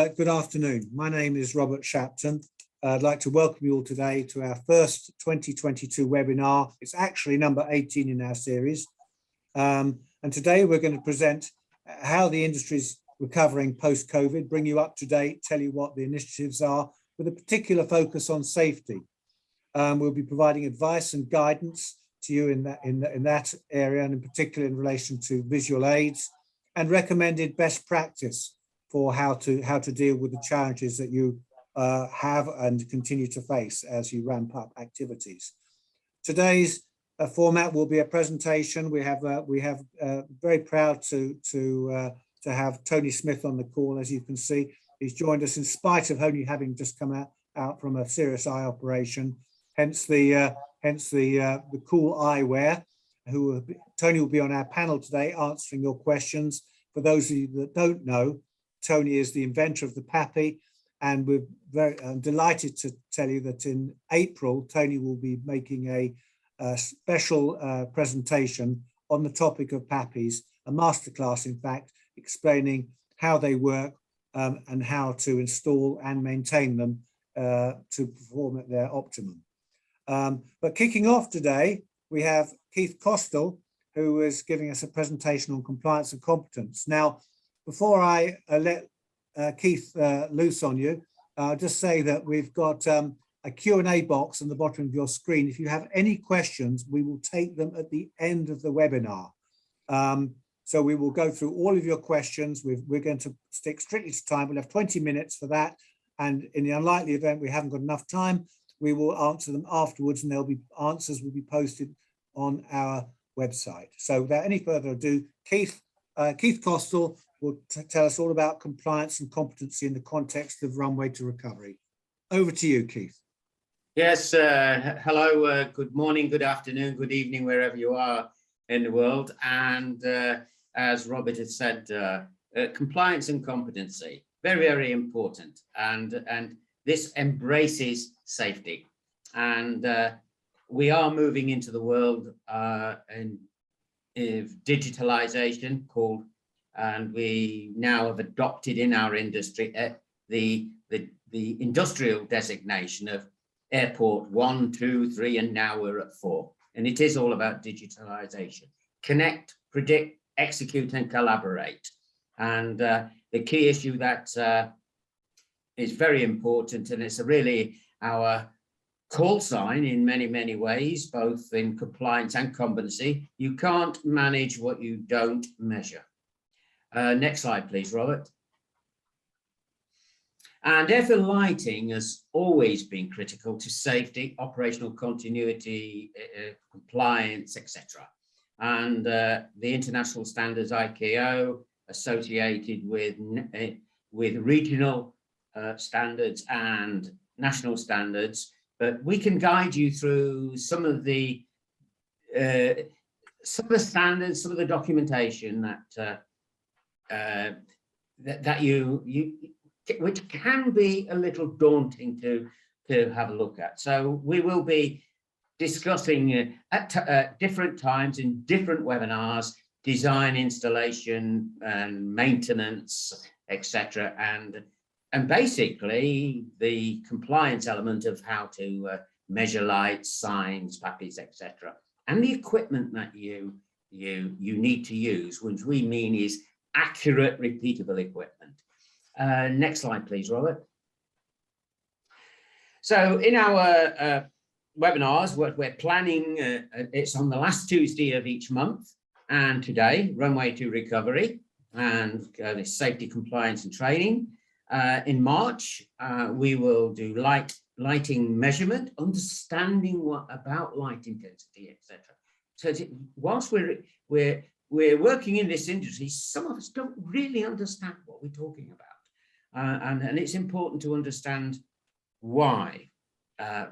Good afternoon. My name is Robert Shapton. I'd like to welcome you all today to our first 2022 webinar. It's actually number 18 in our series. And today we're going to present how the industry is recovering post-COVID, bring you up to date, tell you what the initiatives are, with a particular focus on safety. We'll be providing advice and guidance to you in that area, and in particular in relation to visual aids and recommended best practice for how to deal with the challenges that you have and continue to face as you ramp up activities. Today's format will be a presentation. We have very proud to have Tony Smith on the call. As you can see, he's joined us in spite of only having just come out from a serious eye operation. Hence the cool eyewear. Tony will be on our panel today answering your questions. For those of you that don't know, Tony is the inventor of the PAPI, and we're very delighted to tell you that in April, Tony will be making a special presentation on the topic of PAPIs, a masterclass, in fact, explaining how they work and how to install and maintain them to perform at their optimum. But kicking off today, we have Keith Costell, who is giving us a presentation on compliance and competence. Now, before I let Keith loose on you, I'll just say that we've got a Q&A box on the bottom of your screen. If you have any questions, we will take them at the end of the webinar. So we will go through all of your questions. We're going to stick strictly to time. We'll have 20 minutes for that. And in the unlikely event we haven't got enough time, we will answer them afterwards, and answers will be posted on our website. So without any further ado, Keith Costell will tell us all about compliance and competency in the context of Runway to Recovery. Over to you, Keith. Yes, hello, good morning, good afternoon, good evening, wherever you are in the world. And as Robert had said, compliance and competency, very, very important. And this embraces safety. And we are moving into the world of digitalisation and we now have adopted in our industry the industrial designation of airport 1, 2, 3, and now we're at 4. And it is all about digitalisation. Connect, predict, execute, and collaborate. And the key issue that is very important, and it's really our call sign in many, many ways, both in compliance and competency. You can't manage what you don't measure. Next slide, please, Robert. And airfield lighting has always been critical to safety, operational continuity, compliance, etc. And the international standards ICAO associated with regional standards and national standards. But we can guide you through some of the standards, some of the documentation which can be a little daunting to have a look at. So we will be discussing at different times in different webinars, design, installation, and maintenance, etc. And basically the compliance element of how to measure lights, signs, PAPIs, etc. And the equipment that you need to use, which we mean is accurate, repeatable equipment. Next slide, please, Robert. So in our webinars, what we're planning, it's on the last Tuesday of each month, and today, Runway to Recovery, and this safety, compliance, and training. In March, we will do lighting measurement, understanding about light intensity, etc. So whilst we're working in this industry, some of us don't really understand what we're talking about. And it's important to understand why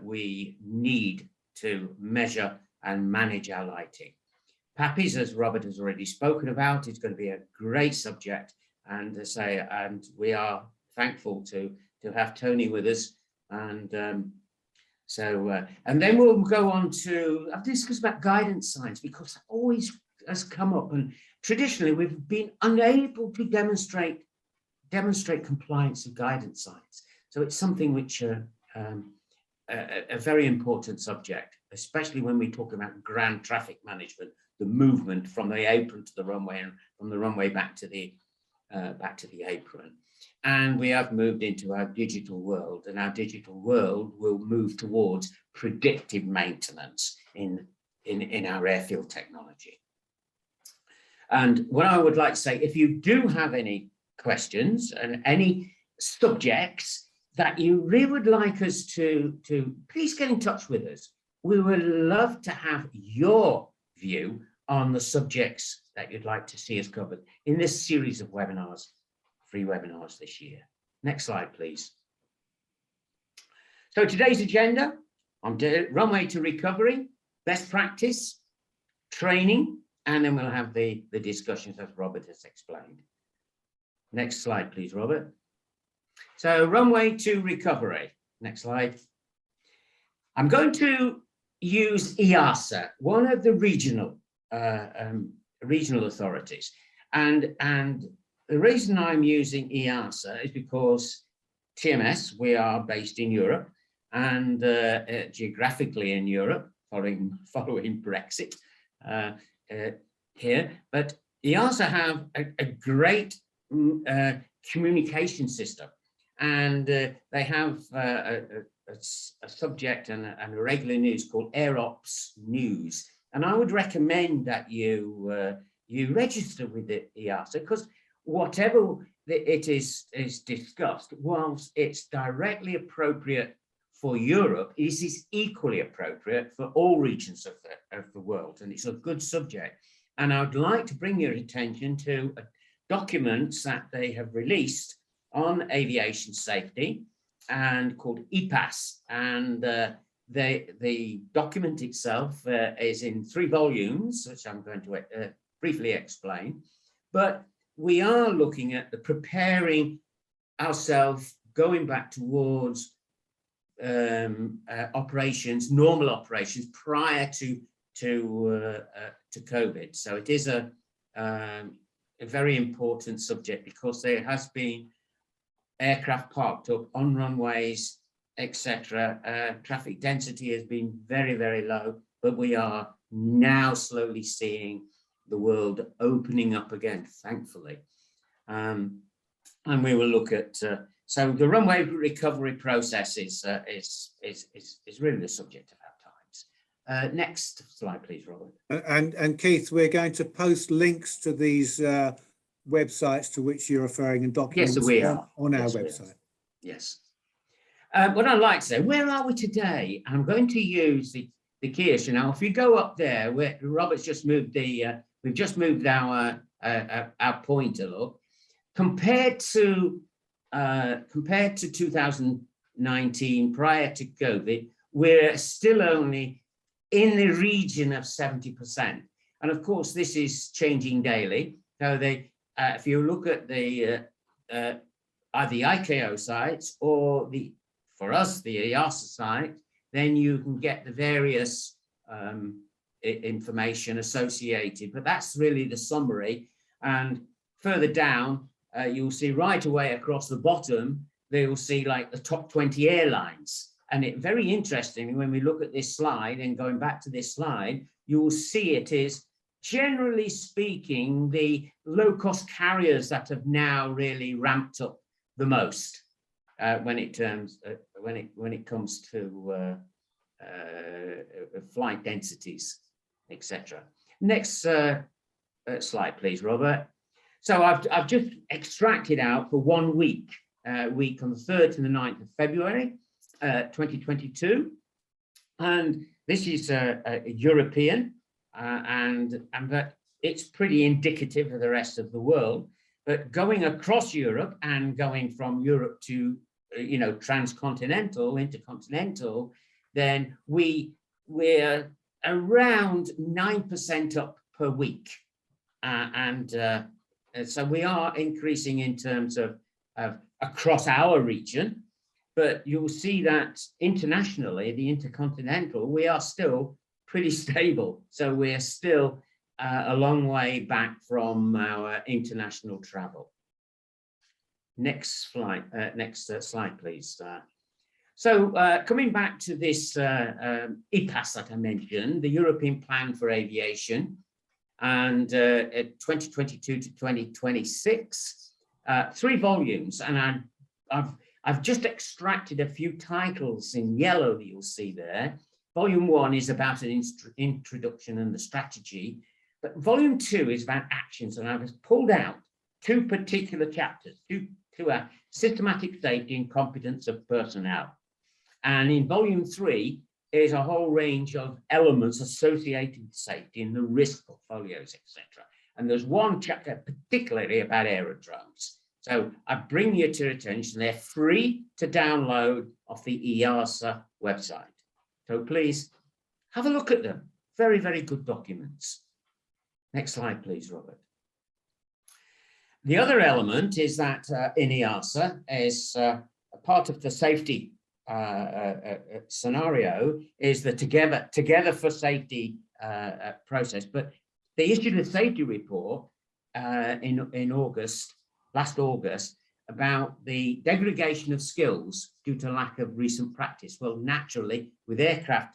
we need to measure and manage our lighting. PAPIs, as Robert has already spoken about, is going to be a great subject, and we are thankful to have Tony with us. And and then we'll go on to discuss about guidance signs, because that always has come up, and traditionally we've been unable to demonstrate demonstrate compliance with guidance signs. So it's something which a very important subject, especially when we talk about ground traffic management, the movement from the apron to the runway and from the runway back to the apron. And we have moved into our digital world, and our digital world will move towards predictive maintenance in our airfield technology. And what I would like to say, if you do have any questions and any subjects that you really would like us to please get in touch with us. We would love to have your view on the subjects that you'd like to see us covered in this series of webinars, free webinars this year. Next slide, please. So today's agenda on runway to recovery, best practice, training, and then we'll have the discussions as Robert has explained. Next slide, please, Robert. So runway to recovery. Next slide. I'm going to use EASA, one of the regional authorities, and the reason I'm using EASA is because TMS, we are based in Europe and geographically in Europe, following Brexit here, but EASA have a great communication system, and they have a subject and a regular news called AirOps News, and I would recommend that you register with the EASA, because whatever it is discussed, whilst it's directly appropriate for Europe, it is equally appropriate for all regions of the world, and it's a good subject. And I would like to bring your attention to documents that they have released on aviation safety and called EPAS, and the document itself is in 3 volumes, which I'm going to briefly explain, but we are looking at the preparing ourselves, going back towards operations, normal operations prior to COVID. So it is a very important subject, because there has been aircraft parked up on runways, etc. Traffic density has been very, very low, but we are now slowly seeing the world opening up again, thankfully. And we will look at, so the runway recovery process is really the subject of our times. Next slide, please, Robert. And Keith, we're going to post links to these websites to which you're referring and documents on our website. Yes. What I'd like to say, where are we today? I'm going to use the key issue. Now, if you go up there, where Robert's just moved we've just moved our pointer, look, compared to 2019, prior to COVID, we're still only in the region of 70%. And of course, this is changing daily. So if you look at the either the ICAO sites or for us, the EASA site, then you can get the various information associated, but that's really the summary. And further down, you'll see right away across the bottom, they will see like the top 20 airlines. And it very interesting, when we look at this slide and going back to this slide, you will see it is, generally speaking, the low-cost carriers that have now really ramped up the most when it comes to flight densities, etc. Next slide, please, Robert. So I've just extracted out for 1 week, week on the 3rd to the 9th of February, 2022, and this is a European, and that it's pretty indicative of the rest of the world. But going across Europe and going from Europe to transcontinental, intercontinental, then we're around 9% up per week, so we are increasing in terms of across our region. But you'll see that internationally, the intercontinental, we are still pretty stable. So we're still a long way back from our international travel. Next slide, slide, please. Coming back to this EPAS that I mentioned, the European Plan for Aviation, and 2022 to 2026, 3 volumes, and I've just extracted a few titles in yellow that you'll see there. Volume 1 is about an introduction and the strategy, but volume 2 is about actions, and I've pulled out 2 particular chapters, two systematic safety and competence of personnel. And in volume 3 is a whole range of elements associated with safety and the risk portfolios, etc. And there's one chapter particularly about aerodromes. So I bring you to attention, they're free to download off the EASA website. So please have a look at them. Very, very good documents. Next slide, please, Robert. The other element is that in EASA is a part of the safety scenario is the together for safety process. But they issued a safety report in August, last August, about the degradation of skills due to lack of recent practice. Well, naturally, with aircraft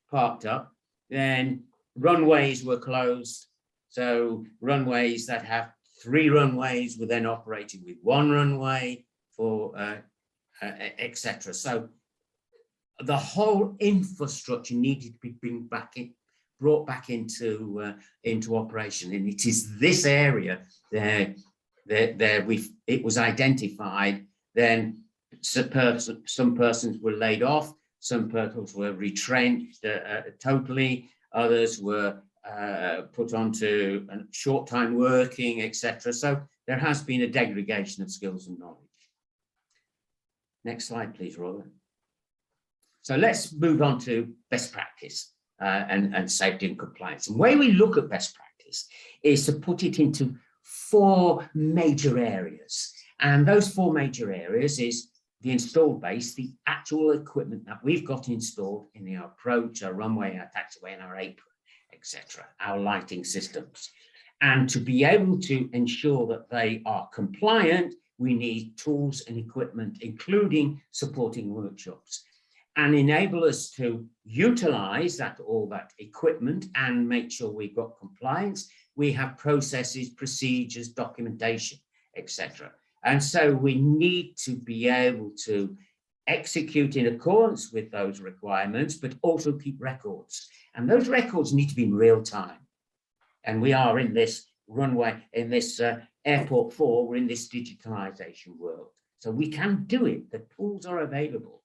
parked up, then runways were closed. So runways that have 3 runways were then operated with 1 runway for etc. So the whole infrastructure needed to be brought back into operation, and it is this area there it was identified. Then some persons were laid off, some persons were retrenched totally, others were put onto short-time working, etc. So there has been a degradation of skills and knowledge. Next slide, please, Robert. So let's move on to best practice and safety and compliance. And the way we look at best practice is to put it into 4 major areas. And those 4 major areas is the installed base, the actual equipment that we've got installed in our approach, our runway, our taxiway, and our apron, etc., our lighting systems. And to be able to ensure that they are compliant, we need tools and equipment, including supporting workshops, and enable us to utilize all that equipment and make sure we've got compliance. We have processes, procedures, documentation, etc. And so we need to be able to execute in accordance with those requirements, but also keep records. And those records need to be in real time. And we are in this runway, in this airport 4, we're in this digitalisation world. So we can do it. The tools are available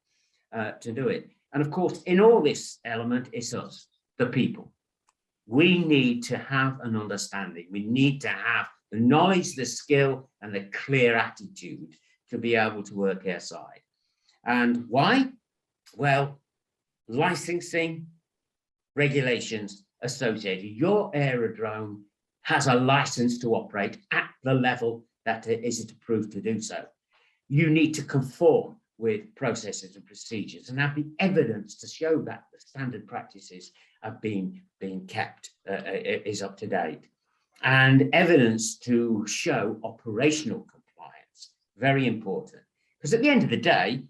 to do it. And of course, in all this element, it's us, the people. We need to have an understanding. We need to have the knowledge, the skill, and the clear attitude to be able to work airside. And why? Well, licensing regulations associated. Your aerodrome has a license to operate at the level that it is approved to do so. You need to conform with processes and procedures and have the evidence to show that the standard practices have been kept, is up to date, and evidence to show operational compliance. Very important, because at the end of the day,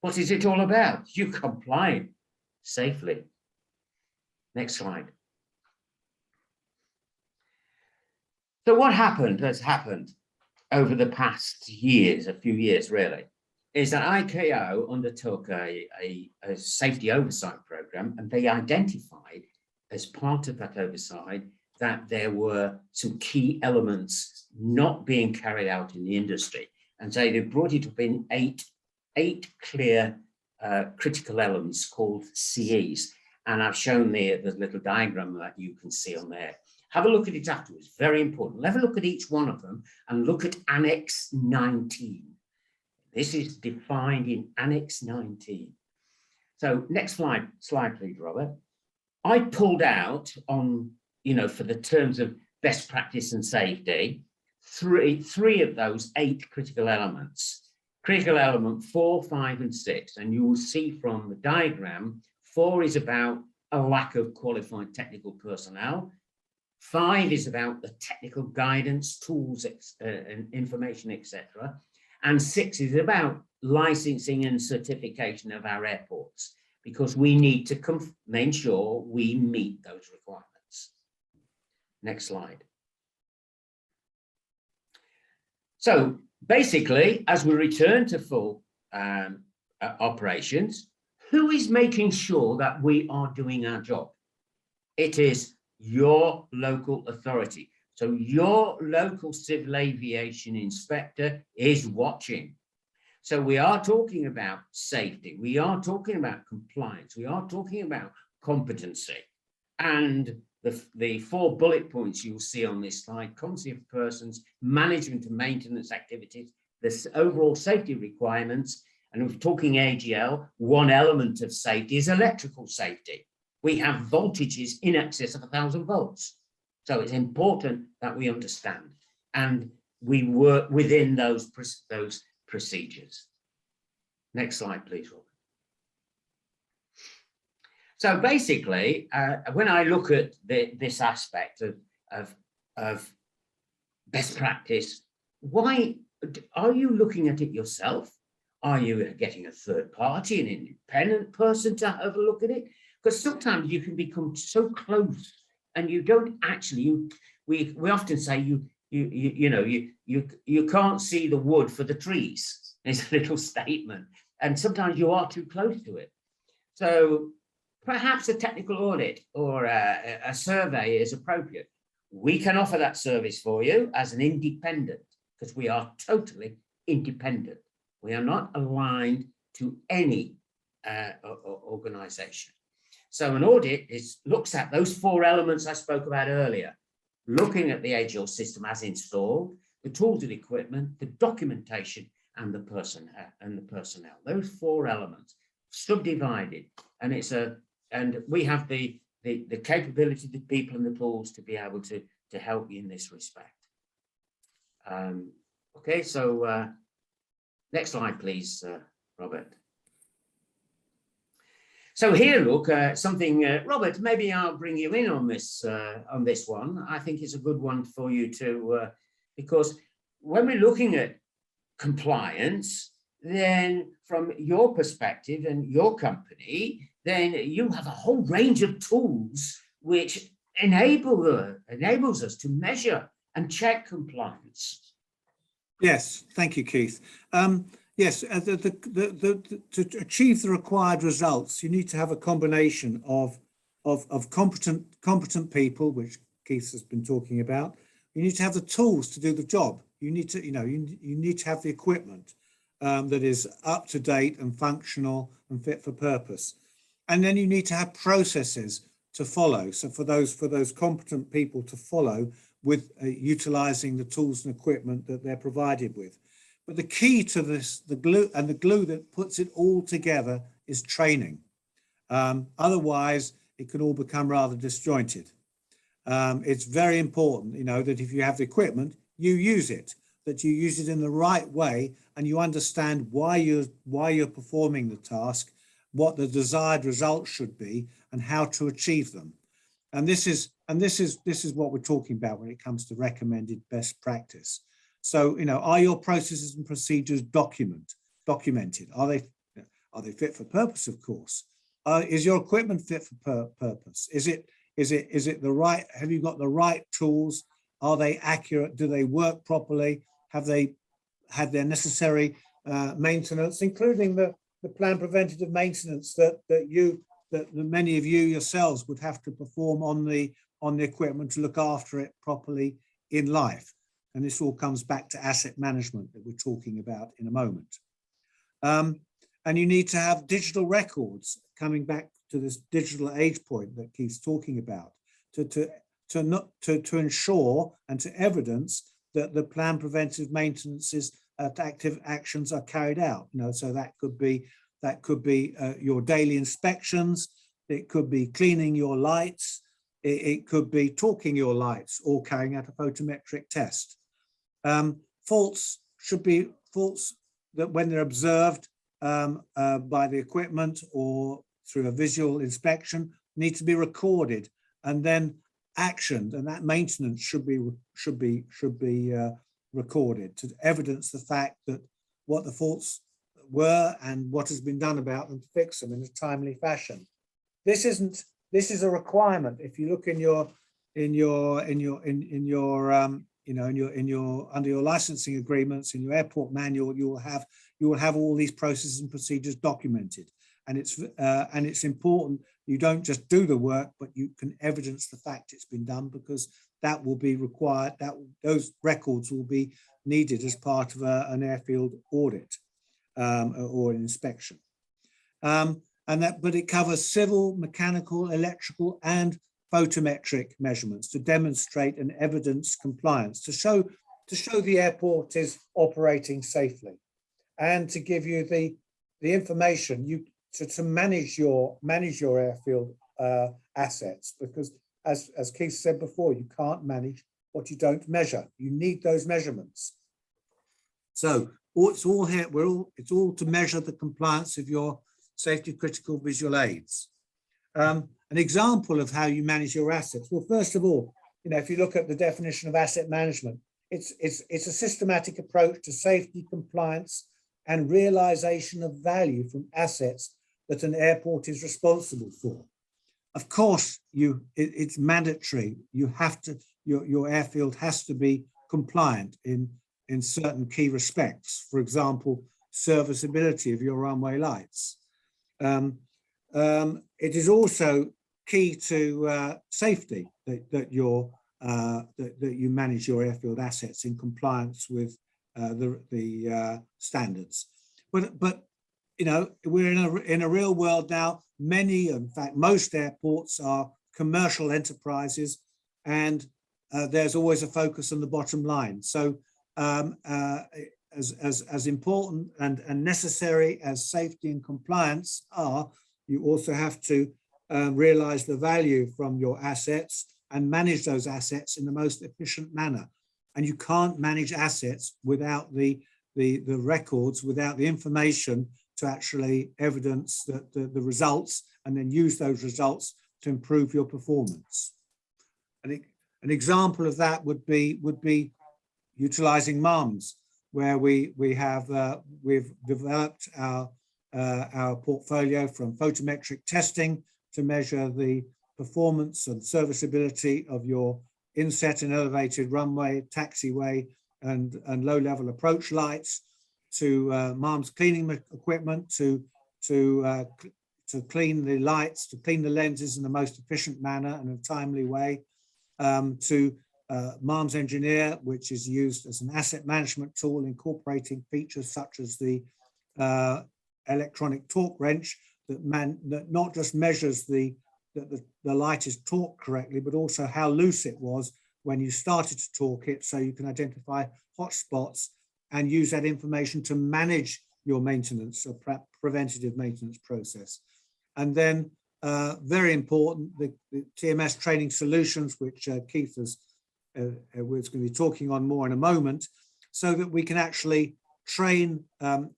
what is it all about? You comply safely. Next slide. So what has happened over the past years, a few years really, is that ICAO undertook a safety oversight program, and they identified as part of that oversight that there were some key elements not being carried out in the industry. And so they brought it up in eight clear critical elements called CEs. And I've shown the little diagram that you can see on there. Have a look at it afterwards, very important. Have a look at each one of them and look at Annex 19. This is defined in Annex 19. So next slide, please, Robert. I pulled out on, for the terms of best practice and safety, three of those 8 critical elements. Critical element 4, 5, and 6. And you will see from the diagram, 4 is about a lack of qualified technical personnel. 5 is about the technical guidance, tools, and information, etc. And 6 is about licensing and certification of our airports, because we need to make sure we meet those requirements. Next slide. So basically, as we return to full operations, who is making sure that we are doing our job? It is your local authority. So your local civil aviation inspector is watching. So we are talking about safety, we are talking about compliance, we are talking about competency. And the 4 bullet points you'll see on this slide: competency of persons, management and maintenance activities, the overall safety requirements. And if we're talking AGL, one element of safety is electrical safety. We have voltages in excess of 1,000 volts. So it's important that we understand and we work within those procedures. Next slide, please, Robert. So basically, when I look at this aspect of best practice, why are you looking at it yourself? Are you getting a third party, an independent person to have a look at it? Because sometimes you can become so close and you don't actually, we often say you can't see the wood for the trees. It's a little statement. And sometimes you are too close to it. So perhaps a technical audit or a survey is appropriate. We can offer that service for you as an independent, because we are totally independent. We are not aligned to any organization. So an audit looks at those 4 elements I spoke about earlier, looking at the AGL system as installed, the tools and equipment, the documentation, and the personnel. Those 4 elements subdivided, and we have the capability, the people, and the tools to be able to help you in this respect. Okay, so next slide, please, Robert. So here, look, something, Robert, maybe I'll bring you in on this one. I think it's a good one for you to, because when we're looking at compliance, then from your perspective and your company, then you have a whole range of tools which enables us to measure and check compliance. Yes, thank you, Keith. Yes, to achieve the required results, you need to have a combination of competent people, which Keith has been talking about. You need to have the tools to do the job. You need to, you need to have the equipment that is up to date and functional and fit for purpose. And then you need to have processes to follow. So for those competent people to follow with utilizing the tools and equipment that they're provided with. But the key to this, the glue that puts it all together, is training. Otherwise, it can all become rather disjointed. It's very important, that if you have the equipment, you use it, that you use it in the right way, and you understand why you're performing the task, what the desired results should be, and how to achieve them. And this is what we're talking about when it comes to recommended best practice. So, are your processes and procedures documented? Are they fit for purpose? Of course. Is your equipment fit for purpose? Is it the right? Have you got the right tools? Are they accurate? Do they work properly? Have they had their necessary maintenance, including the planned preventative maintenance that many of you yourselves would have to perform on the equipment to look after it properly in life? And this all comes back to asset management that we're talking about in a moment. And you need to have digital records, coming back to this digital age point that Keith's talking about, to ensure and to evidence that the planned preventive maintenances, active actions are carried out. So that could be your daily inspections, it could be cleaning your lights, it could be torquing your lights or carrying out a photometric test. Faults should be faults that, when they're observed by the equipment or through a visual inspection, need to be recorded and then actioned, and that maintenance should be recorded to evidence the fact that what the faults were and what has been done about them to fix them in a timely fashion. This is a requirement. If you look in your under your licensing agreements, in your airport manual, you will have all these processes and procedures documented. And it's important you don't just do the work, but you can evidence the fact it's been done, because that will be required, those records will be needed as part of an airfield audit or an inspection. But it covers civil, mechanical, electrical, and photometric measurements to demonstrate and evidence compliance, to show the airport is operating safely, and to give you the information to manage your airfield assets, because as Keith said before, you can't manage what you don't measure. You need those measurements. So it's all here. It's all to measure the compliance of your safety critical visual aids. An example of how you manage your assets. Well, first of all, if you look at the definition of asset management, it's a systematic approach to safety, compliance, and realization of value from assets that an airport is responsible for. Of course, it's mandatory. You have to, your airfield has to be compliant in certain key respects. For example, serviceability of your runway lights. It is also key to safety that you manage your airfield assets in compliance with the standards. But we're in a real world now. Many, in fact, most airports are commercial enterprises, and there's always a focus on the bottom line. So as important and necessary as safety and compliance are, you also have to realize the value from your assets and manage those assets in the most efficient manner. And you can't manage assets without the records, without the information to actually evidence the results, and then use those results to improve your performance. An example of that would be utilizing MARMS, where we've developed our portfolio from photometric testing to measure the performance and serviceability of your inset and elevated runway, taxiway, and low-level approach lights, to MARMS cleaning equipment to clean the lights, to clean the lenses in the most efficient manner and a timely way, to MARMS Engineer, which is used as an asset management tool, incorporating features such as the electronic torque wrench that not just measures that the light is torqued correctly, but also how loose it was when you started to torque it, so you can identify hot spots and use that information to manage your maintenance or preventative maintenance process. And then very important, the TMS training solutions, which Keith was going to be talking on more in a moment, so that we can actually train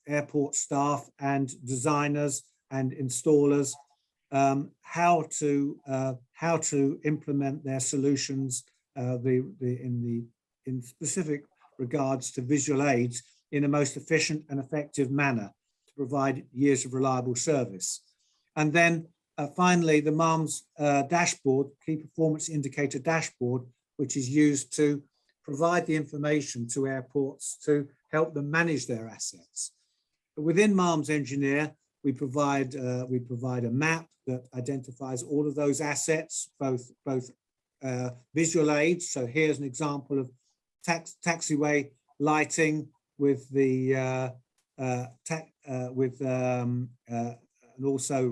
airport staff and designers and installers how to implement their solutions in specific regards to visual aids in a most efficient and effective manner to provide years of reliable service. And then finally, the MARMS dashboard, key performance indicator dashboard, which is used to provide the information to airports to help them manage their assets. But within MARMS Engineer, we provide a map that identifies all of those assets, both visual aids. So here's an example of taxiway lighting with the and also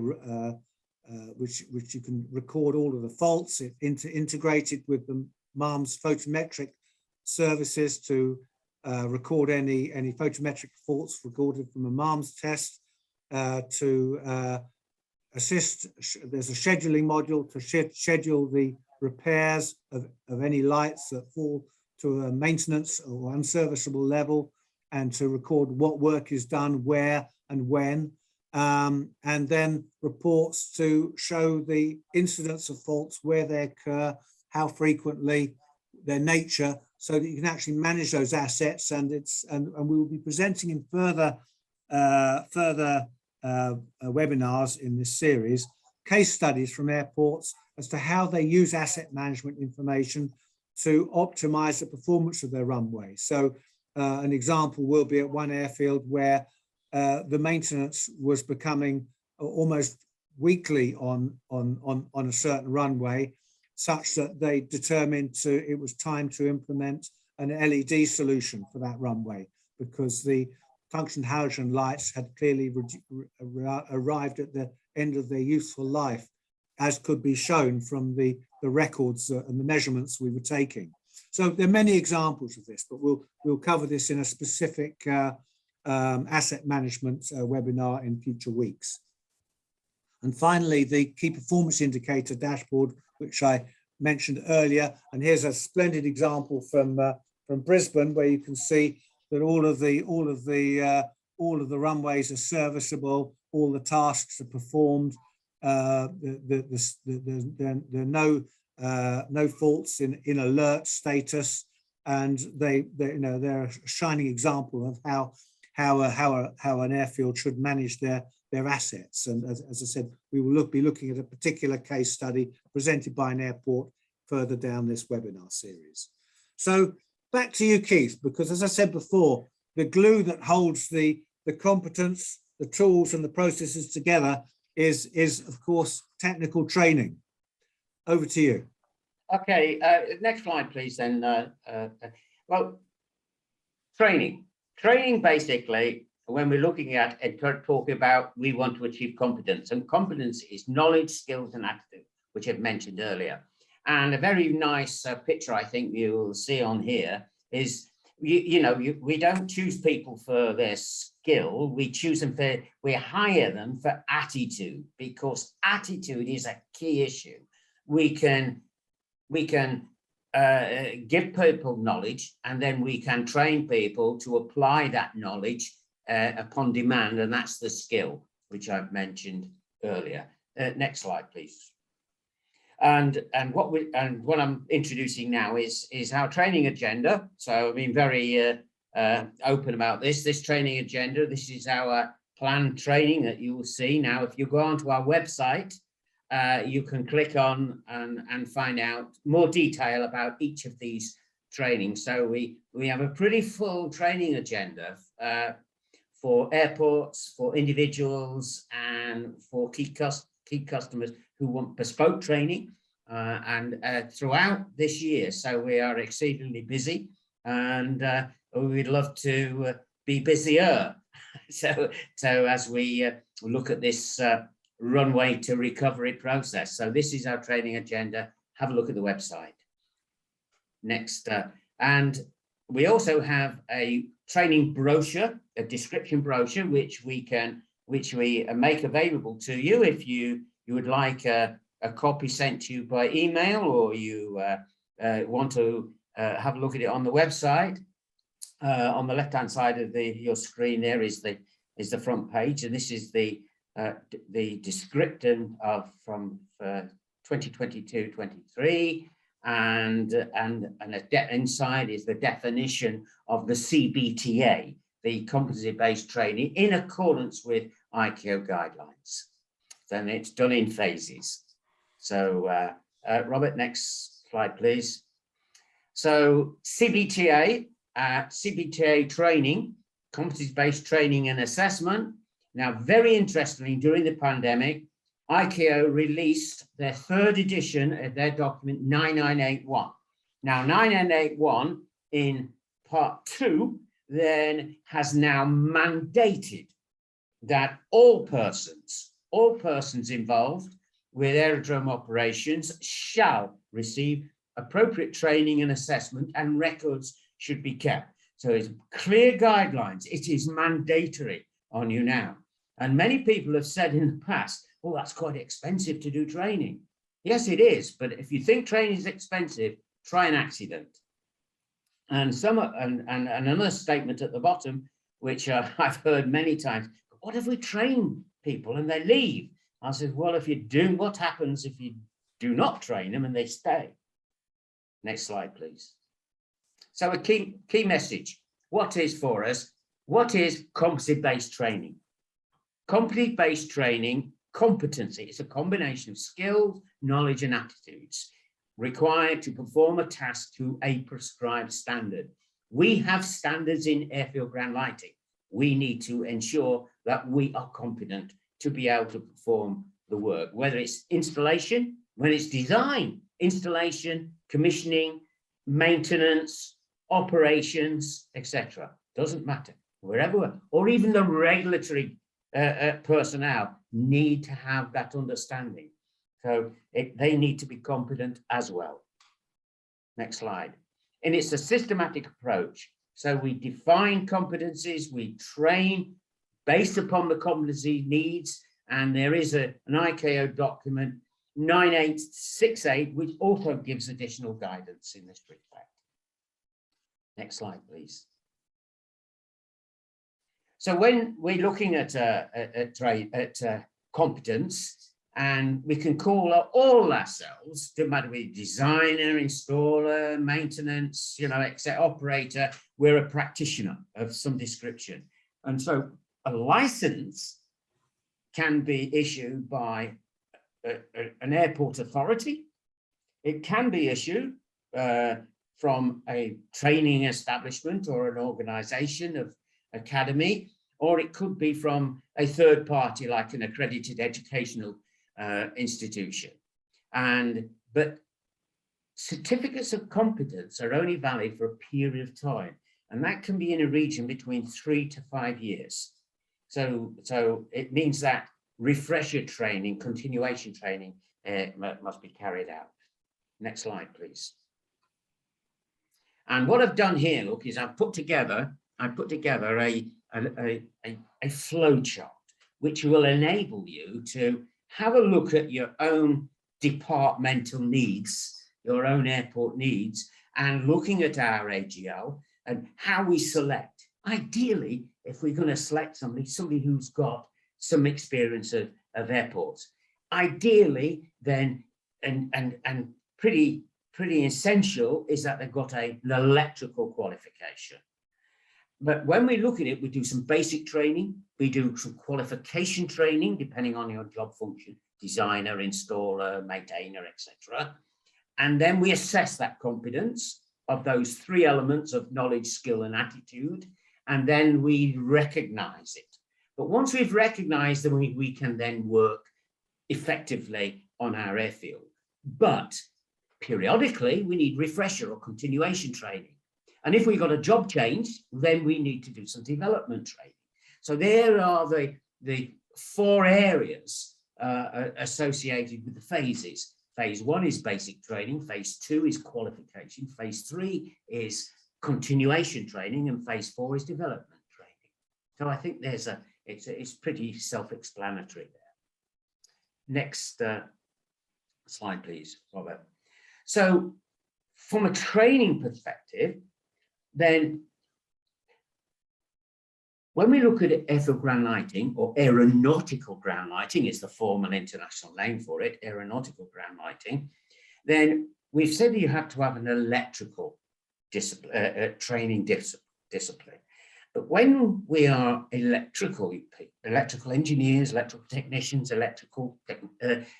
which you can record all of the faults. It integrated with the MARMS photometric services to record any photometric faults recorded from a MARMS test, to assist. There's a scheduling module to schedule the repairs of any lights that fall to a maintenance or unserviceable level, and to record what work is done, where and when, and then reports to show the incidence of faults, where they occur, how frequently, their nature, so that you can actually manage those assets. And we will be presenting in further webinars in this series, case studies from airports as to how they use asset management information to optimize the performance of their runway. So an example will be at one airfield where the maintenance was becoming almost weekly on a certain runway, such that they determined it was time to implement an LED solution for that runway, because the function halogen lights had clearly arrived at the end of their useful life, as could be shown from the records and the measurements we were taking. So there are many examples of this, but we'll cover this in a specific asset management webinar in future weeks. And finally, the key performance indicator dashboard, which I mentioned earlier. And here's a splendid example from Brisbane, where you can see that all of the runways are serviceable, all the tasks are performed. There are no faults in alert status, and they're a shining example of how an airfield should manage their assets. And as I said, we will be looking at a particular case study presented by an airport further down this webinar series. So back to you, Keith, because as I said before, the glue that holds the competence, the tools and the processes together is of course technical training. Over to you. Okay, next slide, please. Then, well, training basically, when we're looking at and talking about, we want to achieve competence, and competence is knowledge, skills, and attitude, which I've mentioned earlier. And a very nice picture I think you'll see on here is, we don't choose people for their skill, we choose them we hire them for attitude, because attitude is a key issue. We can give people knowledge, and then we can train people to apply that knowledge upon demand, and that's the skill which I've mentioned earlier. Next slide, please. And what I'm introducing now is our training agenda. So I've been very open about this training agenda. This is our planned training that you will see. Now, if you go onto our website, you can click on and find out more detail about each of these trainings. So we have a pretty full training agenda for airports, for individuals, and for key customers who want bespoke training, and throughout this year. So we are exceedingly busy, and we'd love to be busier. So as we look at this runway to recovery process. So this is our training agenda. Have a look at the website. Next, and we also have a training brochure, a description brochure, which we make available to you if you would like a copy sent to you by email, or you want to have a look at it on the website. On the left-hand side of your screen, there is the front page, and this is the description from 2022-23, and inside is the definition of the CBTA, the competency-based training, in accordance with ICAO guidelines. Then it's done in phases. So Robert, next slide, please. So CBTA training, competency-based training and assessment. Now, very interestingly, during the pandemic, ICAO released their third edition of their document 9981. Now, 9981 in part 2 then has now mandated that all persons involved with aerodrome operations shall receive appropriate training and assessment, and records should be kept. So it's clear guidelines. It is mandatory on you now. And many people have said in the past, oh, that's quite expensive to do training. Yes, it is. But if you think training is expensive, try an accident. And another statement at the bottom, which I've heard many times, what if we train people and they leave? I said, well, what happens if you do not train them and they stay? Next slide, please. So a key message. What is for us? What is competency-based training? Competency-based training, competency, it's a combination of skills, knowledge, and attitudes required to perform a task to a prescribed standard. We have standards in airfield ground lighting. We need to ensure that we are competent to be able to perform the work, whether it's installation, when it's design, installation, commissioning, maintenance, operations, etc. Doesn't matter, wherever, or even the regulatory personnel need to have that understanding. So they need to be competent as well. Next slide. And it's a systematic approach. So we define competencies, we train based upon the competency needs, and there is an ICAO document 9868, which also gives additional guidance in this respect. Next slide, please. So when we're looking at competence, and we can call all ourselves, no matter we designer, installer, maintenance, etc., operator, we're a practitioner of some description. And so a license can be issued by an airport authority. It can be issued from a training establishment or an organization of academy, or it could be from a third party like an accredited educational institution. But certificates of competence are only valid for a period of time, and that can be in a region between 3 to 5 years. So it means that refresher training, continuation training must be carried out. Next slide, please. And what I've done here, look, is I've put together a flow chart, which will enable you to have a look at your own departmental needs, your own airport needs, and looking at our AGL and how we select. Ideally, if we're going to select somebody who's got some experience of airports, ideally, then and pretty essential is that they've got an electrical qualification. But when we look at it, we do some basic training, we do some qualification training, depending on your job function, designer, installer, maintainer, etc. And then we assess that competence of those 3 elements of knowledge, skill, and attitude, and then we recognize it. But once we've recognized them, we can then work effectively on our airfield. But periodically, we need refresher or continuation training. And if we've got a job change, then we need to do some development training. So there are the 4 areas associated with the phases. Phase 1 is basic training, phase 2 is qualification, phase 3 is continuation training, and phase 4 is development training. So I think it's pretty self-explanatory there. Next slide, please, Robert. So from a training perspective, then when we look at airfield ground lighting, or aeronautical ground lighting is the formal international name for it, aeronautical ground lighting, then we've said that you have to have an electrical training discipline. But when we are electrical engineers, electrical technicians,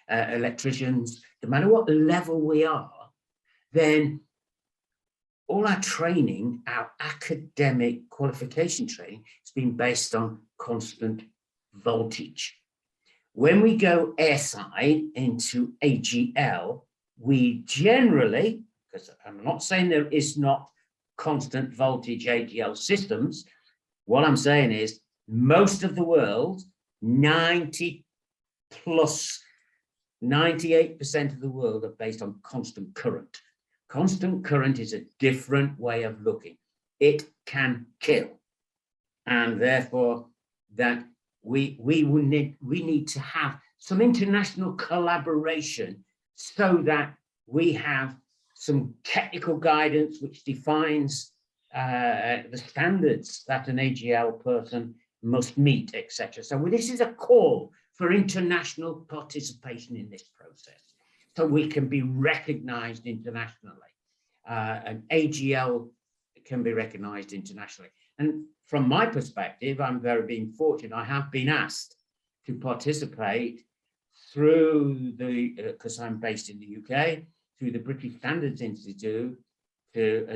electricians, no matter what level we are, then all our training, our academic qualification training, has been based on constant voltage. When we go airside into AGL, we generally, because I'm not saying there is not constant voltage AGL systems, what I'm saying is most of the world, 98% of the world are based on constant current. Constant current is a different way of looking. It can kill. And therefore, that we need to have some international collaboration so that we have some technical guidance which defines the standards that an AGL person must meet, etc. So this is a call for international participation in this process, so we can be recognized internationally. and AGL can be recognized internationally. And from my perspective, I'm very being fortunate. I have been asked to participate through the, because I'm based in the UK, through the British Standards Institute to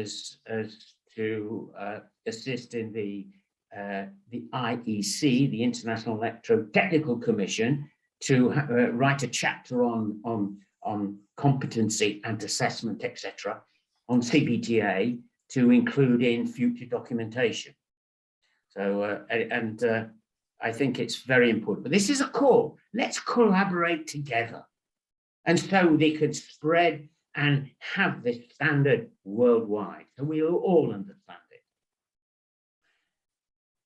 assist in the IEC, the International Electrotechnical Commission, to write a chapter on competency and assessment, etc., on CBTA, to include in future documentation. So, I think it's very important. But this is a call. Let's collaborate together. And so they could spread and have this standard worldwide. So we'll all understand it.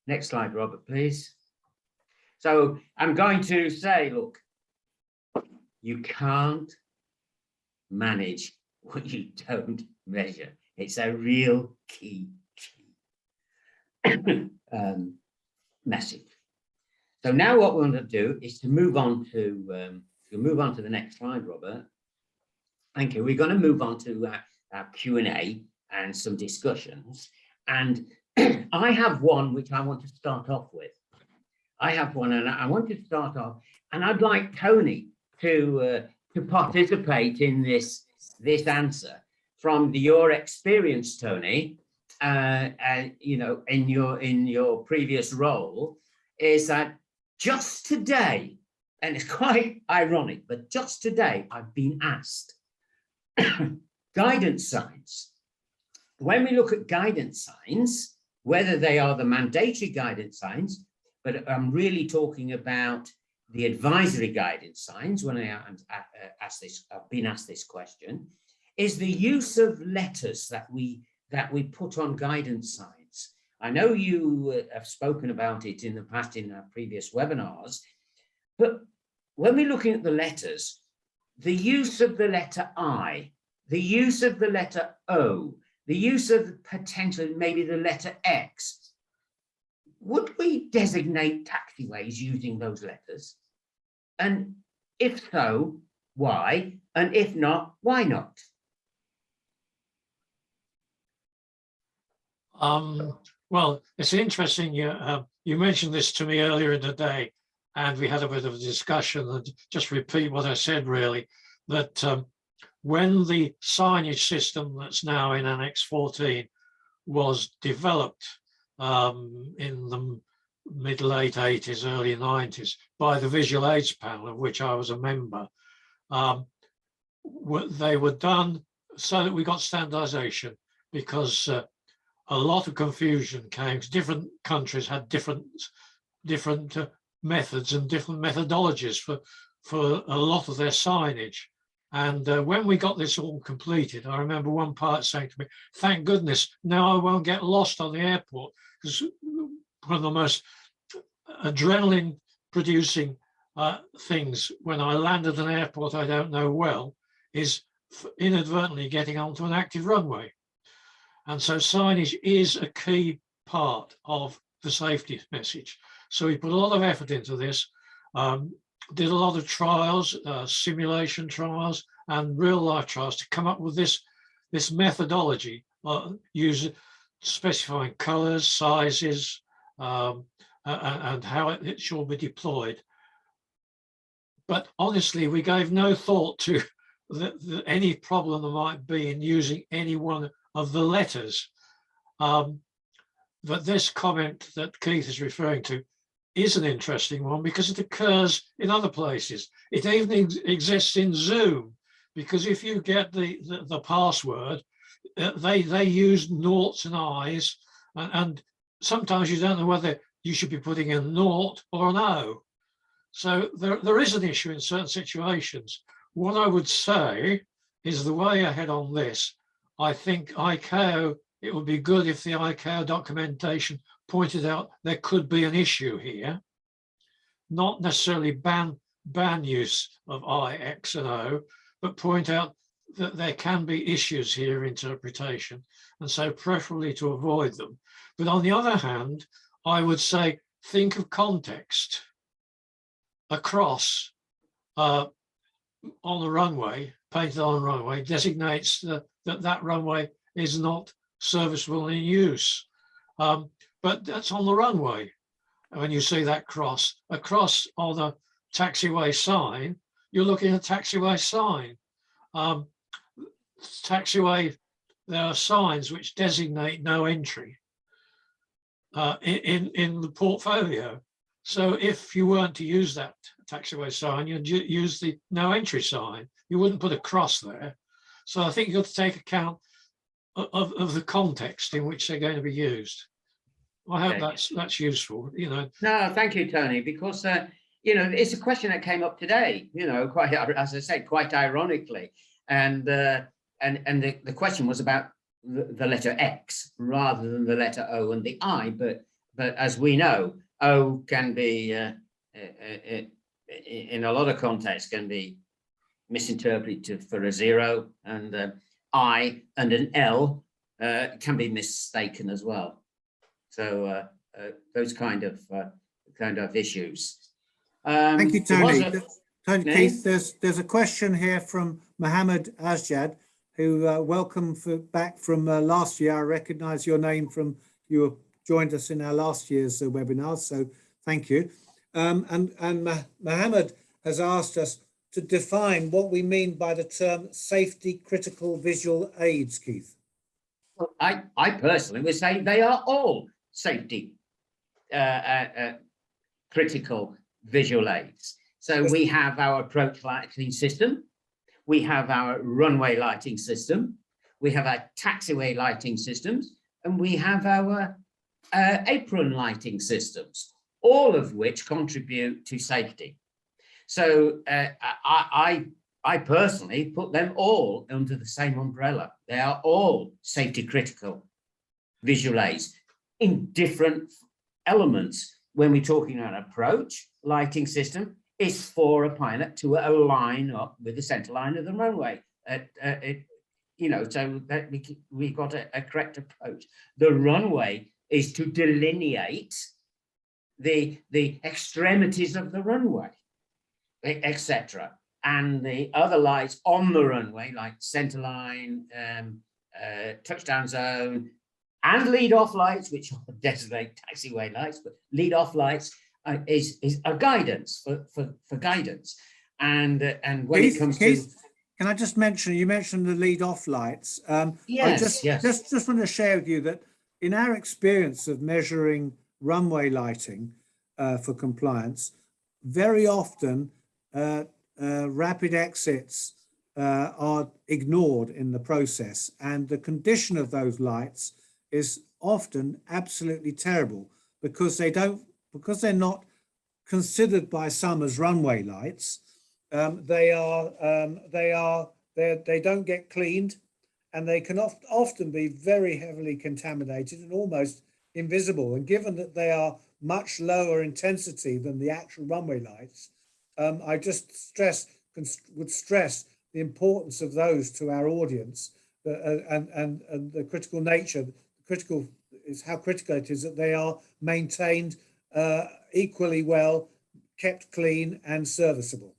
Next slide, Robert, please. So I'm going to say, look, you can't manage what you don't measure. It's a real key message. So now what we want to do is to move on to the next slide, Robert. Thank you. We're going to move on to our Q&A and some discussions. And I have one which I want to start off with. I have one, and I want to start off, and I'd like Tony to participate in this answer from your experience, Tony. You know, in your previous role, is that just today, and it's quite ironic, but just today I've been asked guidance signs. When we look at guidance signs, whether they are the mandatory guidance signs, but I'm really talking about the advisory guidance signs when I am I've been asked this question, is the use of letters that we put on guidance signs. I know you have spoken about it in the past in our previous webinars, but when we're looking at the letters, the use of the letter I, the use of the letter O, the use of potentially maybe the letter X, would we designate taxiways using those letters? And if so, why? And if not, why not? Well, it's interesting. You mentioned this to me earlier in the day, and we had a bit of a discussion. And just repeat what I said, really, that when the signage system that's now in Annex 14 was developed in the mid-late 80s, early 90s by the Visual Aids Panel, of which I was a member, they were done so that we got standardization, because a lot of confusion came. Different countries had different methods and different methodologies for a lot of their signage. And when we got this all completed, I remember one pilot saying to me, "Thank goodness, now I won't get lost on the airport," because one of the most adrenaline producing things when I land at an airport I don't know well is inadvertently getting onto an active runway. And so signage is a key part of the safety message. So we put a lot of effort into this, did a lot of trials, simulation trials and real life trials to come up with this methodology, specifying colors, sizes, and how it should be deployed. But honestly, we gave no thought to any problem there might be in using any one of the letters. But this comment that Keith is referring to is an interesting one, because it occurs in other places. It even exists in Zoom, because if you get the password, they use noughts and I's, and sometimes you don't know whether you should be putting a naught or an O. So there is an issue in certain situations. What I would say is the way ahead on this, I think ICAO, it would be good if the ICAO documentation pointed out there could be an issue here, not necessarily ban use of I, X and O, but point out that there can be issues here in interpretation, and so preferably to avoid them. But on the other hand, I would say think of context. Across on the runway, painted on the runway, designates the that that runway is not serviceable in use. But that's on the runway. When you see that cross, a cross on a taxiway sign, you're looking at a taxiway sign. Taxiway, there are signs which designate no entry in the portfolio. So if you weren't to use that taxiway sign, you'd use the no entry sign. You wouldn't put a cross there. So I think you've got to take account of the context in which they're going to be used. I hope that's useful, you know. No, thank you, Tony, because you know, it's a question that came up today, you know, quite, as I said, quite ironically, and the question was about the letter X rather than the letter O and the I, but as we know, O can be in a lot of contexts can be misinterpreted for a zero, and I and an L can be mistaken as well. So those kind of issues. Thank you, Tony. Tony, Keith, there's a question here from Mohammed Asjad, who welcome back from last year. I recognise your name from you joined us in our last year's webinar, so thank you. And Mohammed has asked us to define what we mean by the term safety critical visual aids, Keith. Well, I personally would say they are all safety critical visual aids. So we have our approach lighting system, we have our runway lighting system, we have our taxiway lighting systems, and we have our apron lighting systems, all of which contribute to safety. So I personally put them all under the same umbrella. They are all safety critical visual aids in different elements. When we're talking about approach lighting system, it's for a pilot to align up with the center line of the runway. You know, so that we've got a correct approach. The runway is to delineate the extremities of the runway, etc. And the other lights on the runway, like center line, touchdown zone, and lead-off lights, which designate taxiway lights, but lead-off lights is a guidance for guidance. And when Keith, it comes Keith, to, can I just mention, you mentioned the lead-off lights. yes, I just want to share with you that in our experience of measuring runway lighting for compliance, very often rapid exits are ignored in the process, and the condition of those lights is often absolutely terrible because they're not considered by some as runway lights. They don't get cleaned, and they can often be very heavily contaminated and almost invisible. And given that they are much lower intensity than the actual runway lights, I just would stress the importance of those to our audience, and the critical nature. Critical is how critical it is that they are maintained equally well, kept clean and serviceable.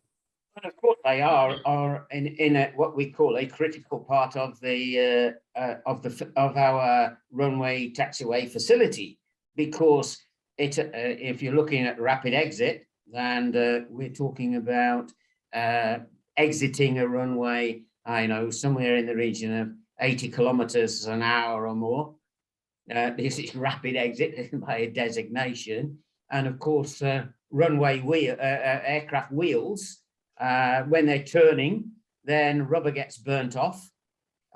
and of course they are in what we call a critical part of the of our runway taxiway facility, because if you're looking at rapid exit, and we're talking about exiting a runway, I know, somewhere in the region of 80 kilometers an hour or more. This is rapid exit by a designation. And of course, runway aircraft wheels, when they're turning, then rubber gets burnt off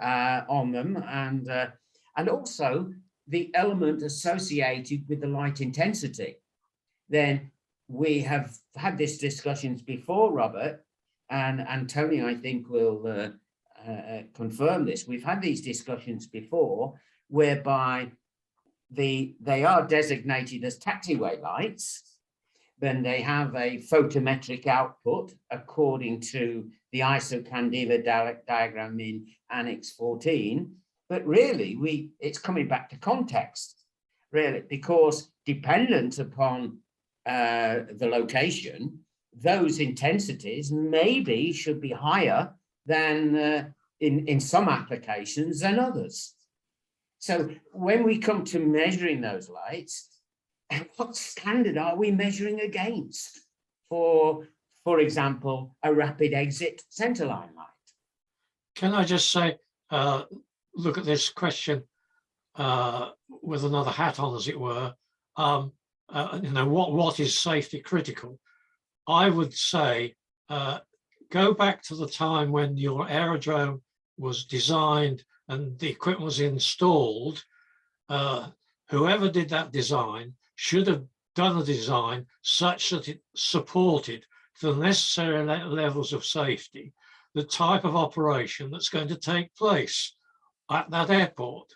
on them. And also the element associated with the light intensity. Then we have had these discussions before, Robert, and Tony, I think, will confirm this. We've had these discussions before, whereby they are designated as taxiway lights, then they have a photometric output according to the ISO Candiva diagram in Annex 14. But really, it's coming back to context, really, because dependent upon the location, those intensities maybe should be higher than in some applications than others. So when we come to measuring those lights, what standard are we measuring against for example, a rapid exit centerline light? Can I just say, look at this question with another hat on, as it were. What is safety critical? I would say go back to the time when your aerodrome was designed and the equipment was installed. Whoever did that design should have done a design such that it supported the necessary levels of safety, the type of operation that's going to take place at that airport.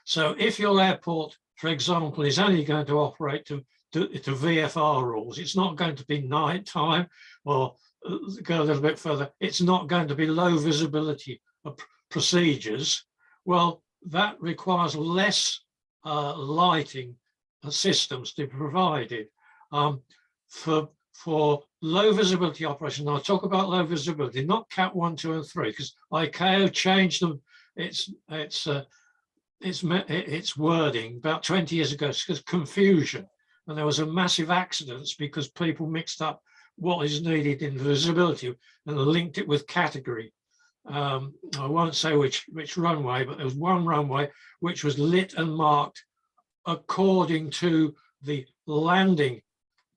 So if your airport, for example, is only going to operate to VFR rules, it's not going to be nighttime, or go a little bit further, it's not going to be low visibility procedures. Well, that requires less lighting systems to be provided. For low visibility operation, I'll talk about low visibility, not Cat 1, 2, and 3, because ICAO changed them. Its wording about 20 years ago because confusion, and there was a massive accidents because people mixed up what is needed in visibility and linked it with category. I won't say which runway, but there was one runway which was lit and marked according to the landing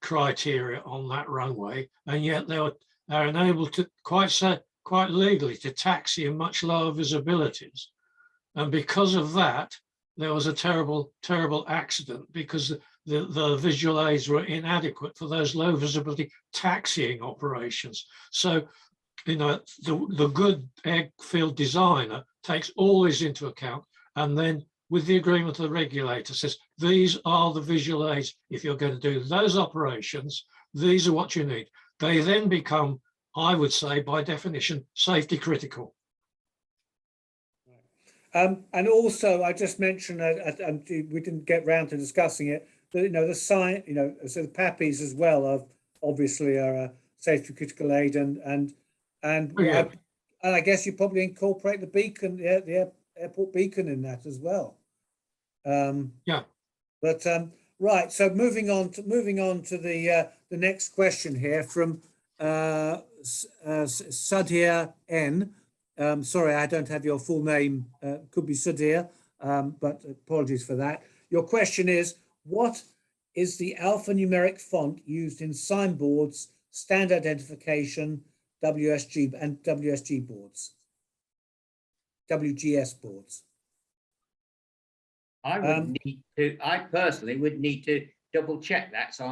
criteria on that runway, and yet they are enabled to quite legally to taxi in much lower visibilities. And because of that, there was a terrible accident because the visual aids were inadequate for those low visibility taxiing operations. So, the good airfield designer takes all this into account, and then with the agreement of the regulator says, these are the visual aids. If you're going to do those operations, these are what you need. They then become, I would say, by definition, safety critical. And also, I just mentioned, and we didn't get round to discussing it, but the sign, so the PAPIs as well obviously are a safety critical aid, and I guess you probably incorporate the beacon, the airport beacon in that as well. But right, so moving on to the next question here from Sudhir N. Sorry, I don't have your full name. Could be Sudhir, but apologies for that. Your question is, what is the alphanumeric font used in signboards, stand identification, WSG and WSG boards, WGS boards? I personally would need to double check that. So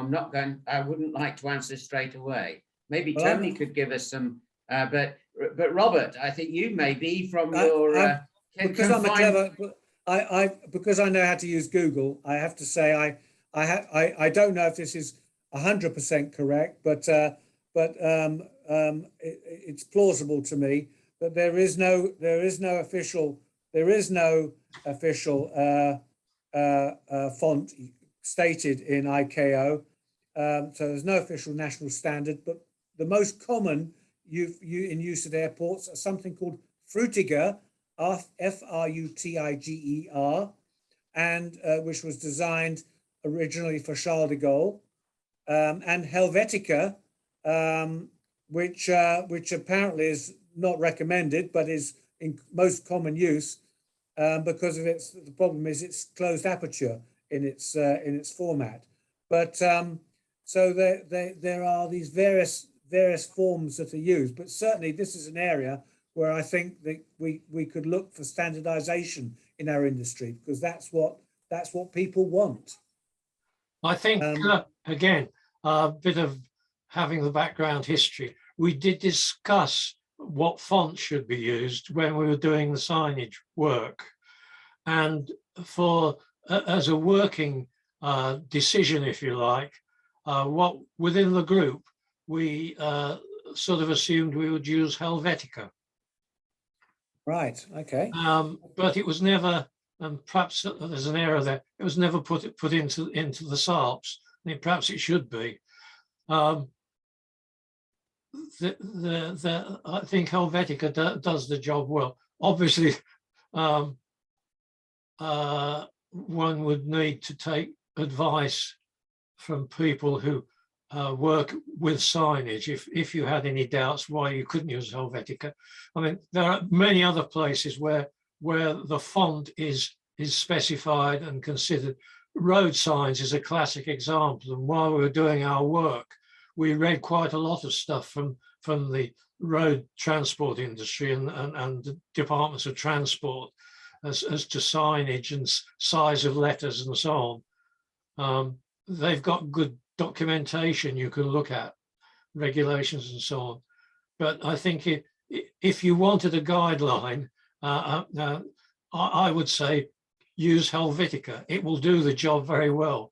I wouldn't like to answer straight away. Maybe Tony could give us some, but Robert, I think you may be from your, because I'm a clever, because I know how to use Google, I have to say, I don't know if this is 100% correct, but it's plausible to me that there is no official font stated in ICAO, so there's no official national standard. But the most common in use at airports are something called Frutiger, Frutiger, and which was designed originally for Charles de Gaulle, and Helvetica, which apparently is not recommended, but is in most common use because of the problem is it's closed aperture in its format. But so there are these various forms that are used, but certainly this is an area where I think that we could look for standardization in our industry, because that's what people want. I think again, a bit of having the background history, we did discuss what font should be used when we were doing the signage work, and as a working decision, if you like, what within the group we sort of assumed we would use Helvetica. Right. Okay. But it was never, and perhaps there's an error there. It was never put into the SARPs. Perhaps it should be. I think Helvetica does the job well. obviously, one would need to take advice from people who work with signage if you had any doubts why you couldn't use Helvetica. I mean, there are many other places where the font is specified and considered. Road signs is a classic example, and while we were doing our work, we read quite a lot of stuff from the road transport industry and the departments of transport as to signage and size of letters and so on. They've got good documentation you can look at, regulations and so on. But I think if you wanted a guideline, I would say use Helvetica. It will do the job very well.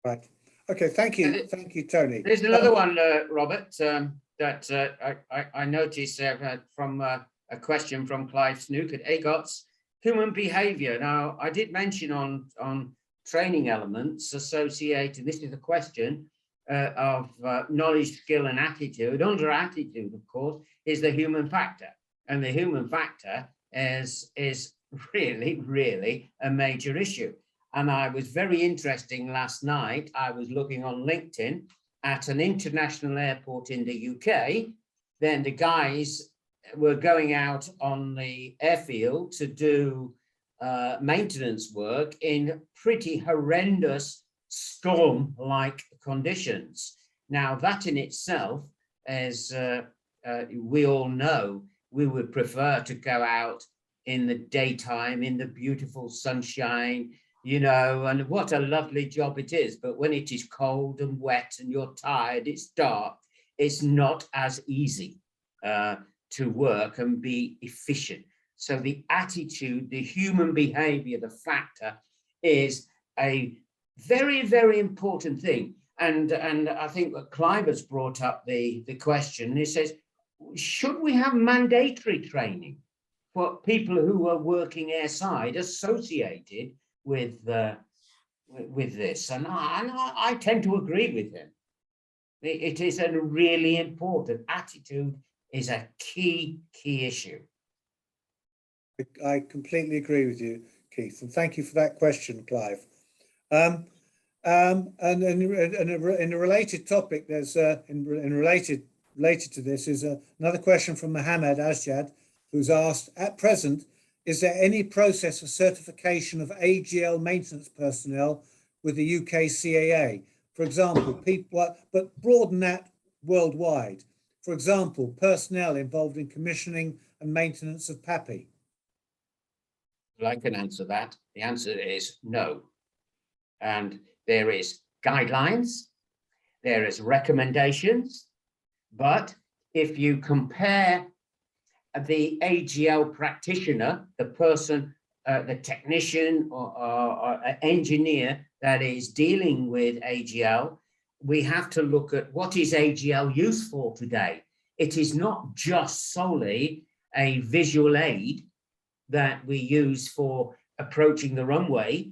Right. Okay. Thank you. Thank you, Tony. There's another one, Robert, that I noticed from a question from Clive Snook at AGOTS, human behavior. Now, I did mention on training elements associated, this is a question of knowledge, skill and attitude. Under attitude, of course, is the human factor. And the human factor is really a major issue. And I was very interesting last night. I was looking on LinkedIn at an international airport in the UK. Then the guys were going out on the airfield to do maintenance work in pretty horrendous storm-like conditions. Now, that in itself, as we all know, we would prefer to go out in the daytime, in the beautiful sunshine, you know, and what a lovely job it is. But when it is cold and wet and you're tired, it's dark, it's not as easy to work and be efficient. So the attitude, the human behavior, the factor is a very, very important thing. And I think that Clive has brought up the question. He says, should we have mandatory training for people who are working airside associated with this? And I tend to agree with him. It is a really important attitude is a key issue. I completely agree with you, Keith, and thank you for that question, Clive. And in a related topic, there's related to this is another question from Mohammed Asjad, who's asked, at present, is there any process of certification of AGL maintenance personnel with the UK CAA? For example, people, but broaden that worldwide. For example, personnel involved in commissioning and maintenance of PAPI. I can answer that. The answer is no. And there is guidelines, there is recommendations, but if you compare the AGL practitioner, the person, the technician or engineer that is dealing with AGL, we have to look at what is AGL used for today. It is not just solely a visual aid that we use for approaching the runway,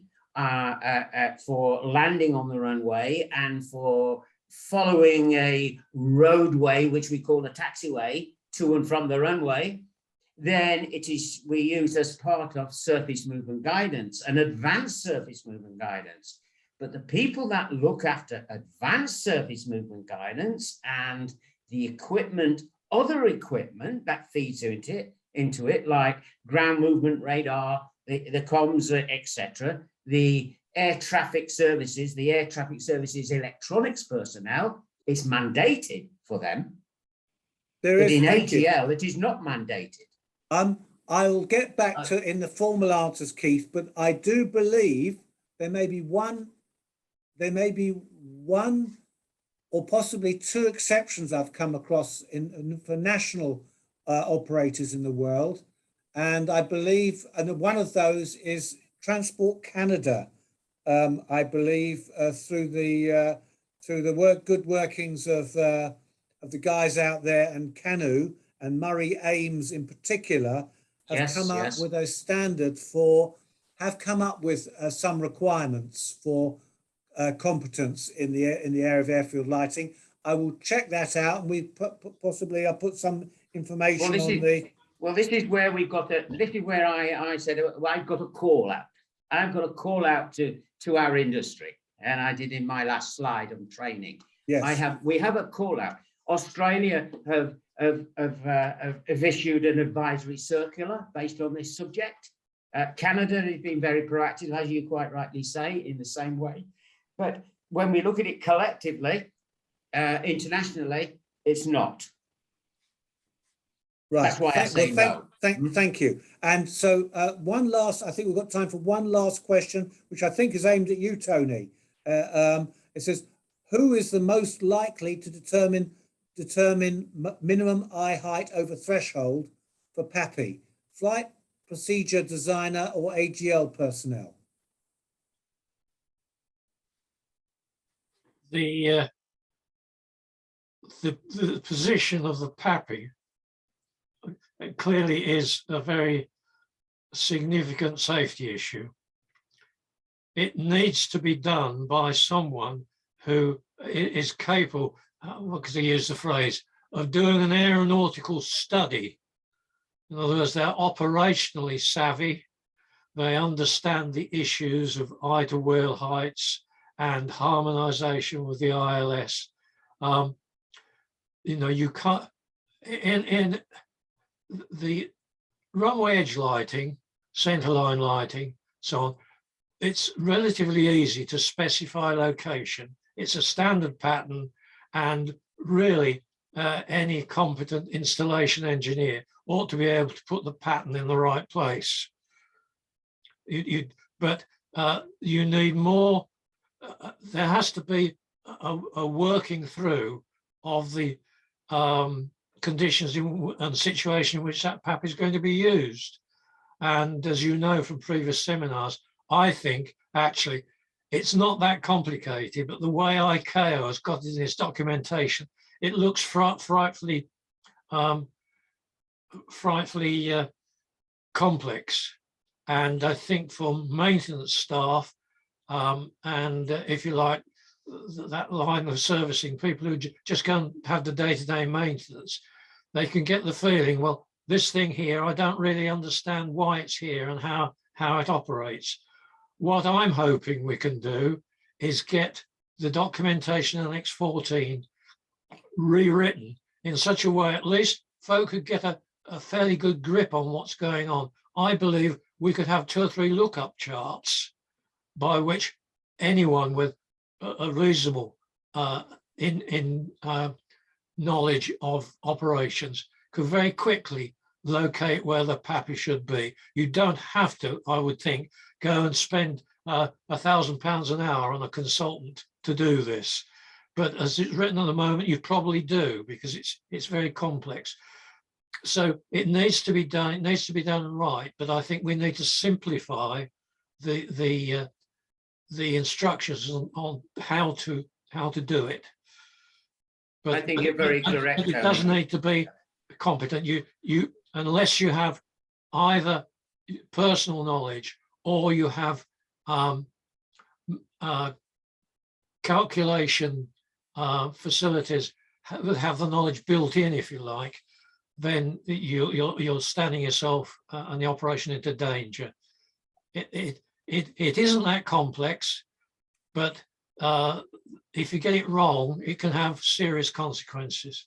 for landing on the runway, and for following a roadway, which we call a taxiway, to and from the runway. Then we use as part of surface movement guidance and advanced surface movement guidance. But the people that look after advanced surface movement guidance and the equipment, other equipment that feeds into it, like ground movement radar, the comms, etc., the air traffic services, electronics personnel, is mandated for them. But in AGL, it is not mandated. I'll get back to in the formal answers, Keith, but I do believe there may be one or possibly two exceptions I've come across for national operators in the world, and I believe, and one of those is Transport Canada. I believe through the good workings of the guys out there, and Canu and Murray Ames in particular have come up with a standard have come up with some requirements for competence in the area of airfield lighting. I will check that out, and we possibly I'll put some information on Well, this is where we've got to, this is where I said, well, I've got a call out. I've got a call out to our industry. And I did in my last slide on training. Yes. We have a call out. Australia have issued an advisory circular based on this subject. Canada has been very proactive, as you quite rightly say, in the same way. But when we look at it collectively, internationally, it's not. Right. That's why I say no. Thank you. And so one last, I think we've got time for one last question, which I think is aimed at you, Tony. It says, who is the most likely to determine minimum eye height over threshold for PAPI? Flight procedure designer or AGL personnel? The position of the PAPI clearly is a very significant safety issue. It needs to be done by someone who is capable, what could I use the phrase, of doing an aeronautical study. In other words, they're operationally savvy. They understand the issues of eye to wheel heights and harmonization with the ILS. You know, you can't, in the runway edge lighting, centerline lighting, so on, it's relatively easy to specify location. It's a standard pattern, and really any competent installation engineer ought to be able to put the pattern in the right place. But you need more, there has to be a working through of the conditions and situation in which that PAP is going to be used. And as you know from previous seminars, I think actually it's not that complicated, but the way ICAO has got it in its documentation, it looks frightfully complex. And I think for maintenance staff, and if you like, that line of servicing, people who just go and have the day-to-day maintenance, they can get the feeling, well, this thing here, I don't really understand why it's here and how it operates. What I'm hoping we can do is get the documentation in Annex 14 rewritten in such a way at least folk could get a fairly good grip on what's going on. I believe we could have 2 or 3 lookup charts by which anyone with a reasonable knowledge of operations could very quickly locate where the PAPI should be. You don't have to, I would think, go and spend £1,000 an hour on a consultant to do this. But as it's written at the moment, you probably do, because it's very complex. So it needs to be done. It needs to be done right. But I think we need to simplify the instructions on how to do it. But I think you're very correct. It does need to be competent. You unless you have either personal knowledge or you have calculation facilities that have the knowledge built in, if you like, then you're standing yourself and the operation into danger. It isn't that complex, but if you get it wrong, it can have serious consequences.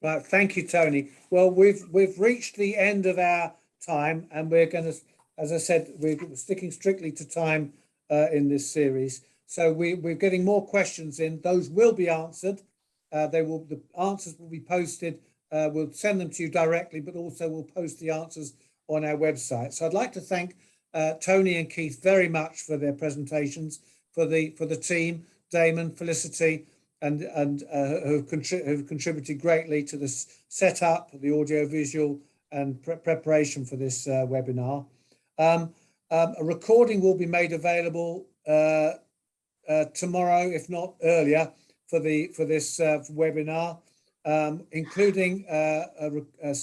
Right, thank you, Tony. Well, we've reached the end of our time, and we're going to, as I said, we're sticking strictly to time in this series. So we're getting more questions in. Those will be answered. The answers will be posted. We'll send them to you directly, but also we'll post the answers on our website. So I'd like to thank Tony and Keith very much for their presentations, for the team, Damon, Felicity, and who've contributed greatly to the setup, the audio visual and preparation for this webinar. A recording will be made available tomorrow, if not earlier, for this webinar, including a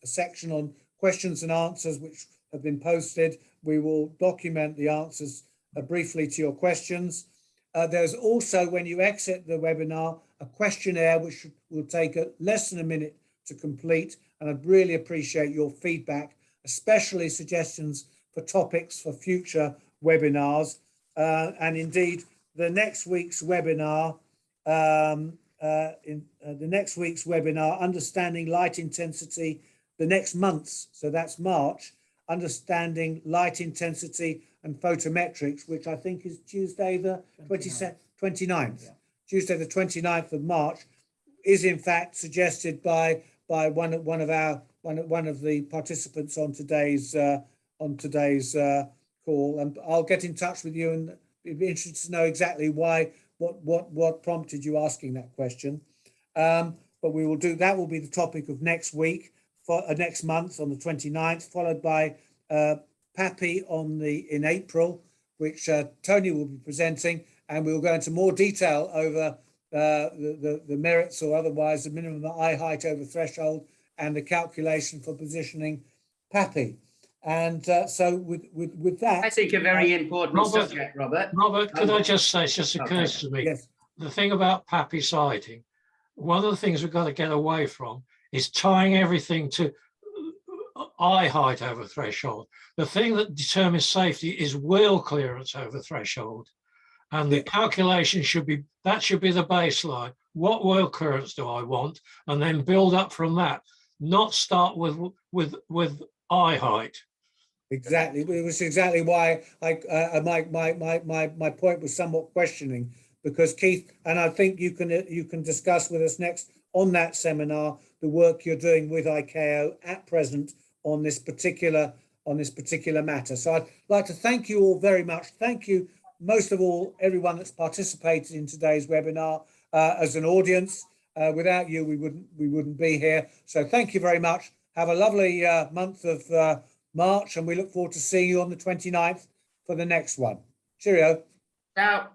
section on questions and answers which have been posted. We will document the answers briefly to your questions. There's also, when you exit the webinar, a questionnaire which will take less than a minute to complete, and I'd really appreciate your feedback, especially suggestions for topics for future webinars. And indeed, the next week's webinar, Understanding Light Intensity, the next month's, so that's March, Understanding Light Intensity and Photometrics, which I think is Tuesday the 29th. Yeah. Tuesday the 29th of March, is in fact suggested by one of the participants on today's call, and I'll get in touch with you and be interested to know exactly what prompted you asking that question. But we will do that. Will be the topic of next week, for next month on the 29th, followed by PAPI in April, which Tony will be presenting, and we will go into more detail over the merits or otherwise the minimum eye height over threshold and the calculation for positioning PAPI. And so with that, I think a very important subject, Robert. Robert, could I just say, it just occurs to me, yes, the thing about PAPI sighting, one of the things we've got to get away from is tying everything to eye height over threshold. The thing that determines safety is wheel clearance over threshold. And the calculation should be the baseline. What wheel clearance do I want? And then build up from that, not start with eye height. exactly. It was exactly why my point was somewhat questioning, because Keith, and I think you can discuss with us next on that seminar the work you're doing with ICAO at present on this particular matter. So I'd like to thank you all very much. Thank you most of all everyone that's participated in today's webinar as an audience. Without you, we wouldn't be here. So thank you very much. Have a lovely month of March, and we look forward to seeing you on the 29th for the next one. Cheerio. Ciao.